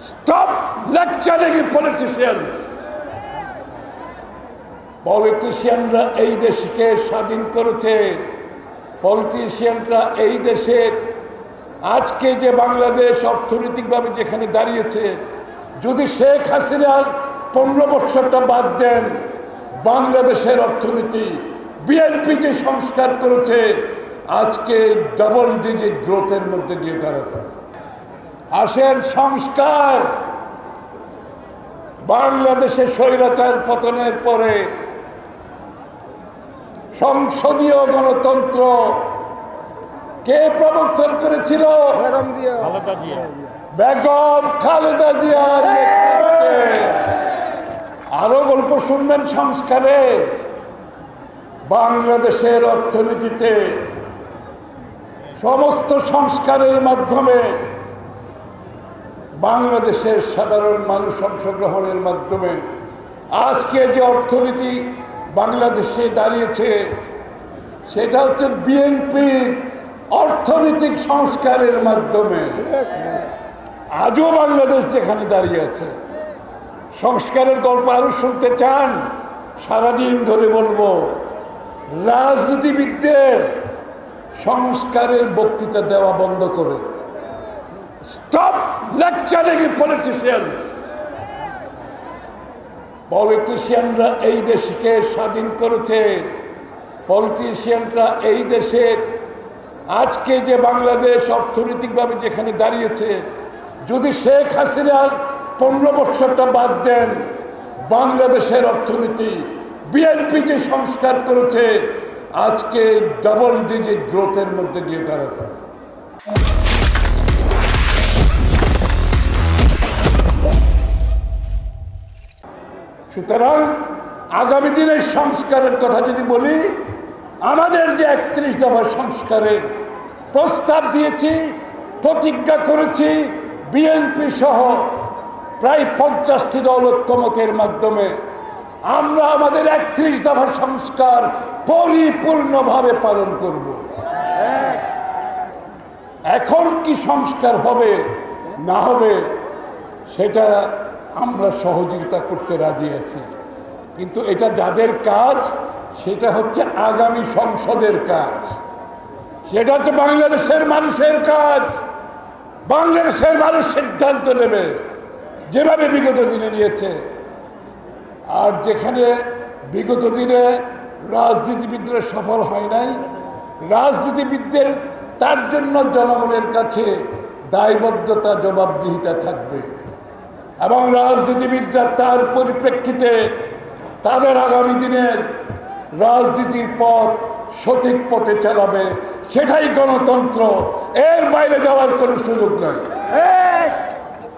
Stop lecturing politicians. পলিটিশিয়ানরা এই দেশকে স্বাধীন করেছে। পলিটিশিয়ানরা এই দেশের আজকে যে বাংলাদেশ অর্থনৈতিকভাবে যেখানে দাঁড়িয়েছে, যদি শেখ হাসিনার 15 বছরটা বাদ দেন, বাংলাদেশের অর্থনীতি বিএনপি যে সংস্কার করেছে আজকে ডাবল ডিজিট গ্রোথের মধ্যে গিয়ে দাঁড়াতে। আসেন, সংস্কার বাংলাদেশে স্বৈরাচার পতনের পরে সংসদীয় গণতন্ত্র কে প্রবর্তন করেছিল? বেগম খালেদা জিয়ার নেতৃত্বে। আরো গল্প শুনবেন সংস্কারে। বাংলাদেশের অর্থনীতিতে সমস্ত সংস্কারের মাধ্যমে বাংলাদেশের সাধারণ মানুষ অংশগ্রহণের মাধ্যমে আজকে যে অর্থনীতি বাংলাদেশে দাঁড়িয়েছে সেটা হচ্ছে বিএনপির অর্থনৈতিক সংস্কারের মাধ্যমে। আজও বাংলাদেশ যেখানে দাঁড়িয়ে আছে, সংস্কারের গল্প আরো শুনতে চান? সারাদিন ধরে বলবো। রাজনীতিবিদদের সংস্কারের বক্তৃতা দেওয়া বন্ধ করে। Stop lecturing politicians. পলিটিশিয়ানরা এই দেশকে স্বাধীন করেছে। পলিটিশিয়ানরা এই দেশের আজকে যে বাংলাদেশ অর্থনৈতিকভাবে যেখানে দাঁড়িয়েছে, যদি শেখ হাসিনার 15 বছরটা বাদ দেন, বাংলাদেশের অর্থনীতি বিএনপি যে সংস্কার করেছে আজকে ডাবল ডিজিট গ্রোথের মধ্যে গিয়ে দাঁড়াতে। সুতরাং আগামী দিনের সংস্কারের কথা যদি বলি, আমাদের যে 31 দফা সংস্কারের প্রস্তাব দিয়েছি, প্রতিজ্ঞা করেছি, বিএনপি সহ প্রায় 50টি দল ঐক্যমতের মাধ্যমে আমরা আমাদের 31 দফা সংস্কার পরিপূর্ণভাবে পালন করব। এখন কি সংস্কার হবে না হবে সেটা আমরা সহযোগিতা করতে রাজি আছি, কিন্তু এটা যাদের কাজ সেটা হচ্ছে আগামী সংসদের কাজ, সেটা হচ্ছে বাংলাদেশের মানুষের কাজ। বাংলাদেশের মানুষ সিদ্ধান্ত নেবে যেভাবে বিগত দিনে নিয়েছে। আর যেখানে বিগত দিনে রাজনীতিবিদরা সফল হয় নাই, রাজনীতিবিদদের তার জন্য জনগণের কাছে দায়বদ্ধতা, জবাবদিহিতা থাকবে এবং রাজনীতিবিদরা তার পরিপ্রেক্ষিতে তাদের আগামী দিনের রাজনীতির পথ সঠিক পথে চালাবে। সেটাই গণতন্ত্র, এর বাইরে যাওয়ার কোনো সুযোগ নাই।